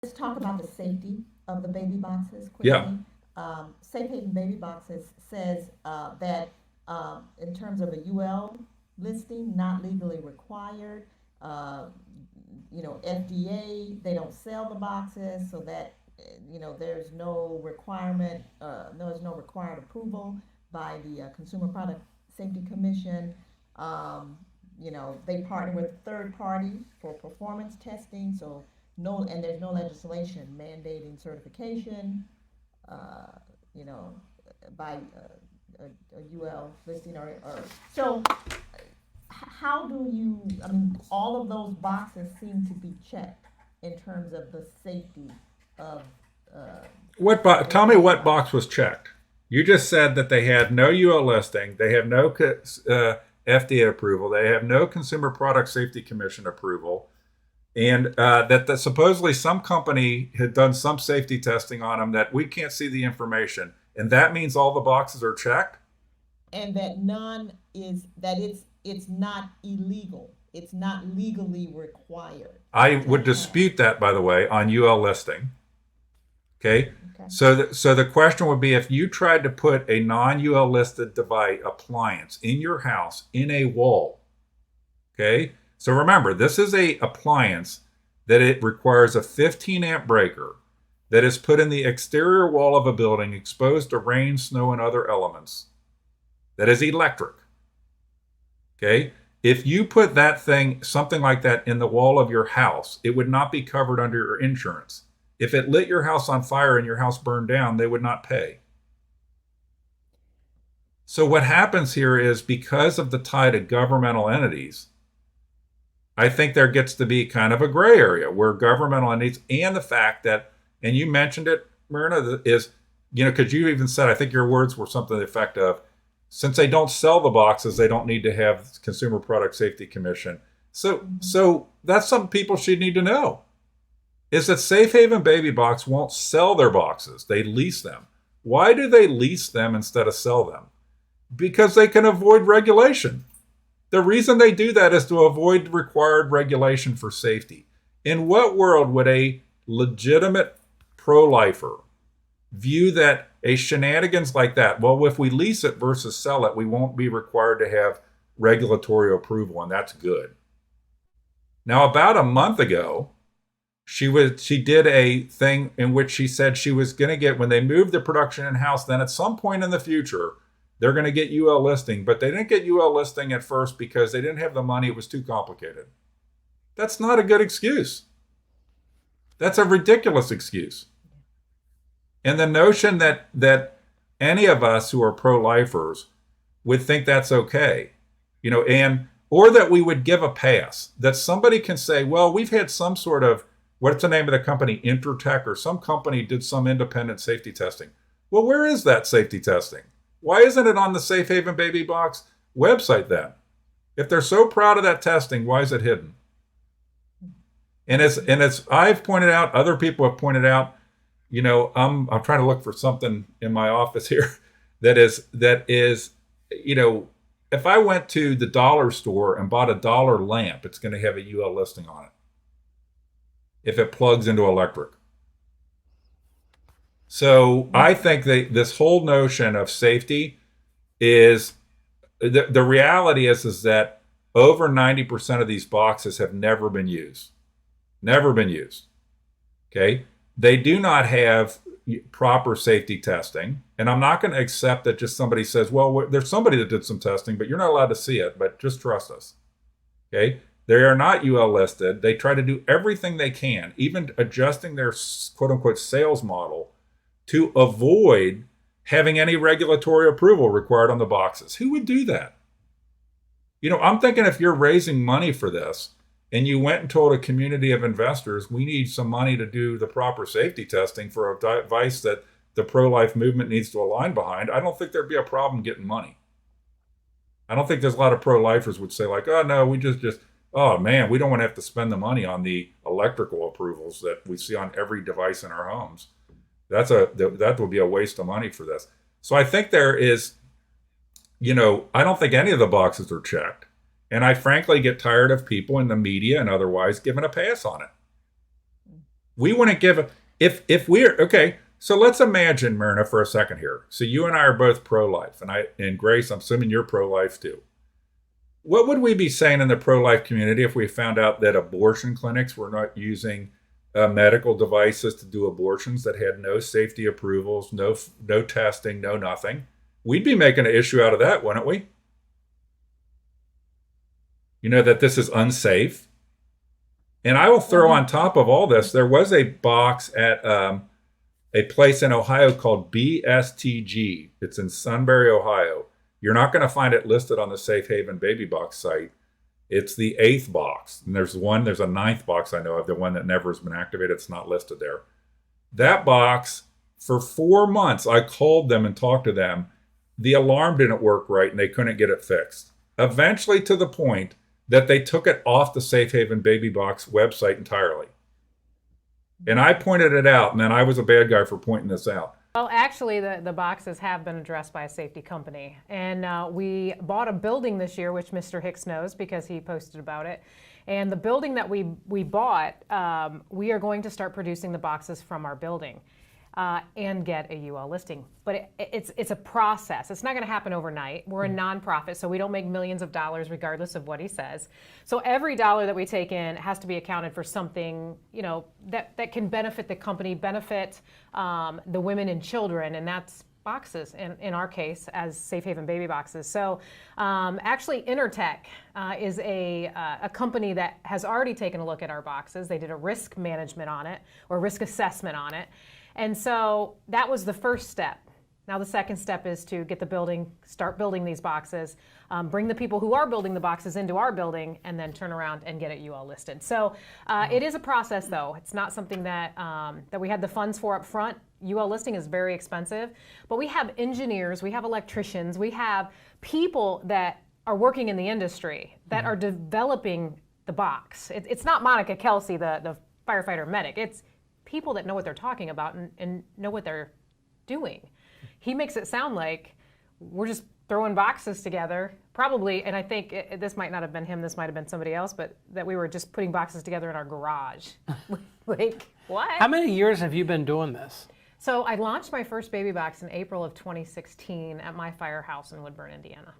let's talk about the safety of the baby boxes Yeah. quickly. Safe Haven Baby Boxes says that in terms of a UL listing, not legally required. Uh, FDA, they don't sell the boxes, so that there's no requirement, there's no required approval by the Consumer Product Safety Commission. Um, they partner with a third party for performance testing, so no, and there's no legislation mandating certification, uh, you know, by UL listing or so. How do you? I mean, all of those boxes seem to be checked in terms of the safety of the Tell me baby what box. box was checked. You just said that they had no UL listing, they have no FDA approval, they have no Consumer Product Safety Commission approval, and that supposedly some company had done some safety testing on them that we can't see the information, and that means all the boxes are checked. And that none is that it's not illegal. It's not legally required I to would have. dispute that, by the way, on UL listing. Okay. Okay. So the question would be if you tried to put a non-UL listed device appliance in your house in a wall. Okay. So remember, this is a appliance that it requires a 15 amp breaker that is put in the exterior wall of a building exposed to rain, snow, and other elements. That is electric. Okay. If you put that thing, something like that, in the wall of your house, it would not be covered under your insurance. If it lit your house on fire and your house burned down, they would not pay. So what happens here is because of the tie to governmental entities, I think there gets to be kind of a gray area where governmental entities and the fact that, and you mentioned it, Myrna, is, because you even said, I think your words were something to the effect of, since they don't sell the boxes, they don't need to have Consumer Product Safety Commission. So, Mm-hmm. so that's something people should need to know. Is that Safe Haven Baby Box won't sell their boxes. They lease them. Why do they lease them instead of sell them? Because they can avoid regulation. The reason they do that is to avoid required regulation for safety. In what world would a legitimate pro-lifer view that a shenanigans like that, well, if we lease it versus sell it, we won't be required to have regulatory approval, and that's good. Now, about a month ago, she did a thing in which she said she was going to get, when they moved the production in house, then at some point in the future they're going to get UL listing, but they didn't get UL listing at first because they didn't have the money. It was too complicated. That's not a good excuse. That's a ridiculous excuse. And the notion that any of us who are pro-lifers would think that's okay, and or that we would give a pass, that somebody can say, well, we've had some sort of, what's the name of the company, Intertech, or some company did some independent safety testing. Well, where is that safety testing? Why isn't it on the Safe Haven Baby Box website then? If they're so proud of that testing, why is it hidden? And it's I've pointed out, other people have pointed out, I'm trying to look for something in my office here that is, if I went to the dollar store and bought a dollar lamp, it's going to have a UL listing on it if it plugs into electric. So I think that this whole notion of safety is, the reality is that over 90% of these boxes have never been used. Never been used. Okay. They do not have proper safety testing. And I'm not going to accept that just somebody says, well, there's somebody that did some testing, but you're not allowed to see it, but just trust us. Okay. They are not UL listed. They try to do everything they can, even adjusting their quote unquote sales model to avoid having any regulatory approval required on the boxes. Who would do that? I'm thinking if you're raising money for this and you went and told a community of investors, we need some money to do the proper safety testing for a device that the pro-life movement needs to align behind, I don't think there'd be a problem getting money. I don't think there's a lot of pro-lifers would say like, oh no, we just oh man, we don't want to have to spend the money on the electrical approvals that we see on every device in our homes. That would be a waste of money for this. So I think there is, I don't think any of the boxes are checked. And I frankly get tired of people in the media and otherwise giving a pass on it. We wouldn't give if we're okay. So let's imagine, Myrna, for a second here. So you and I are both pro-life, and Grace, I'm assuming you're pro-life too. What would we be saying in the pro-life community if we found out that abortion clinics were not using medical devices to do abortions that had no safety approvals, no testing, no nothing? We'd be making an issue out of that, wouldn't we? That this is unsafe. And I will throw on top of all this, there was a box at a place in Ohio called BSTG. It's in Sunbury, Ohio. You're not going to find it listed on the Safe Haven Baby Box site. It's the 8th box. And there's a 9th box I know of, the one that never has been activated. It's not listed there. That box, for 4 months, I called them and talked to them. The alarm didn't work right and they couldn't get it fixed. Eventually to the point that they took it off the Safe Haven Baby Box website entirely. And I pointed it out, and then I was a bad guy for pointing this out. Well, actually, the boxes have been addressed by a safety company. And we bought a building this year, which Mr. Hicks knows because he posted about it. And the building that we bought, we are going to start producing the boxes from our building. And get a UL listing. But it's a process. It's not going to happen overnight. We're a nonprofit, so we don't make millions of dollars regardless of what he says. So every dollar that we take in has to be accounted for something, that can benefit the company, benefit the women and children, and that's boxes in our case as Safe Haven Baby Boxes. So actually Intertech is a company that has already taken a look at our boxes. They did a risk management on it, or risk assessment on it. And so that was the first step. Now the second step is to get the building, start building these boxes, bring the people who are building the boxes into our building, and then turn around and get it UL listed. So it is a process, though. It's not something that we had the funds for up front. UL listing is very expensive, but we have engineers, we have electricians, we have people that are working in the industry that are developing the box. It's not Monica Kelsey, the firefighter medic. It's people that know what they're talking about and know what they're doing. He makes it sound like we're just throwing boxes together, probably, and I think this might not have been him, this might have been somebody else, but that we were just putting boxes together in our garage. Like, what? How many years have you been doing this? So I launched my first baby box in April of 2016 at my firehouse in Woodburn, Indiana.